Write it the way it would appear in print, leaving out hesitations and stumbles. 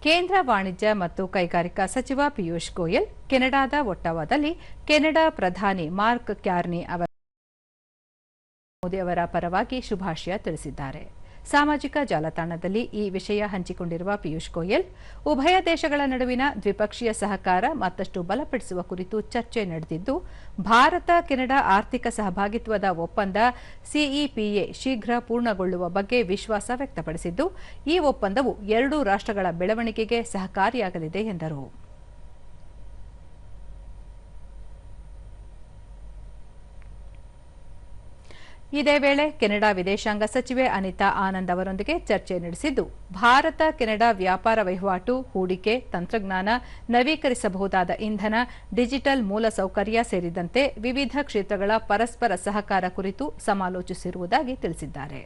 ಕೇಂದ್ರ ವಾಣಿಜ್ಯ ಮತ್ತು ಕೈಗಾರಿಕಾ ಸಚಿವ ಪಿಯೂಷ್ ಗೋಯಲ್ ಕೆನಡಾದ ಒಟ್ಟಾವಾದಲ್ಲಿ ಕೆನಡಾ ಪ್ರಧಾನಿ ಮಾರ್ಕ್ ಕಾರ್ನಿ ಮೋದಿ ಅವರ ಪರವಾಗಿ ಶುಭಾಶಯ ತಿಳಿಸಿದ್ದಾರೆ. ಸಾಮಾಜಿಕ ಜಾಲತಾಣದಲ್ಲಿ ಈ ವಿಷಯ ಹಂಚಿಕೊಂಡಿರುವ ಪಿಯೂಷ್ ಗೋಯಲ್, ಉಭಯ ದೇಶಗಳ ನಡುವಿನ ದ್ವಿಪಕ್ಷೀಯ ಸಹಕಾರ ಮತ್ತಷ್ಟು ಬಲಪಡಿಸುವ ಕುರಿತು ಚರ್ಚೆ ನಡೆದಿದ್ದು, ಭಾರತ ಕೆನಡಾ ಆರ್ಥಿಕ ಸಹಭಾಗಿತ್ವದ ಒಪ್ಪಂದ ಸಿಇಪಿಎ ಶೀಘ್ರ ಪೂರ್ಣಗೊಳ್ಳುವ ಬಗ್ಗೆ ವಿಶ್ವಾಸ ವ್ಯಕ್ತಪಡಿಸಿದ್ದು, ಈ ಒಪ್ಪಂದವು ಎರಡೂ ರಾಷ್ಟ್ರಗಳ ಬೆಳವಣಿಗೆಗೆ ಸಹಕಾರಿಯಾಗಲಿದೆ ಎಂದರು. ಇದೇ ವೇಳೆ ಕೆನಡಾ ವಿದೇಶಾಂಗ ಸಚಿವೆ ಅನಿತಾ ಆನಂದ್ ಅವರೊಂದಿಗೆ ಚರ್ಚೆ ನಡೆಸಿದ್ದು, ಭಾರತ ಕೆನಡಾ ವ್ಯಾಪಾರ ವಹಿವಾಟು, ಹೂಡಿಕೆ, ತಂತ್ರಜ್ಞಾನ, ನವೀಕರಿಸಬಹುದಾದ ಇಂಧನ, ಡಿಜಿಟಲ್ ಮೂಲಸೌಕರ್ಯ ಸೇರಿದಂತೆ ವಿವಿಧ ಕ್ಷೇತ್ರಗಳ ಪರಸ್ಪರ ಸಹಕಾರ ಕುರಿತು ಸಮಾಲೋಚಿಸಿರುವುದಾಗಿ ತಿಳಿಸಿದ್ದಾರೆ.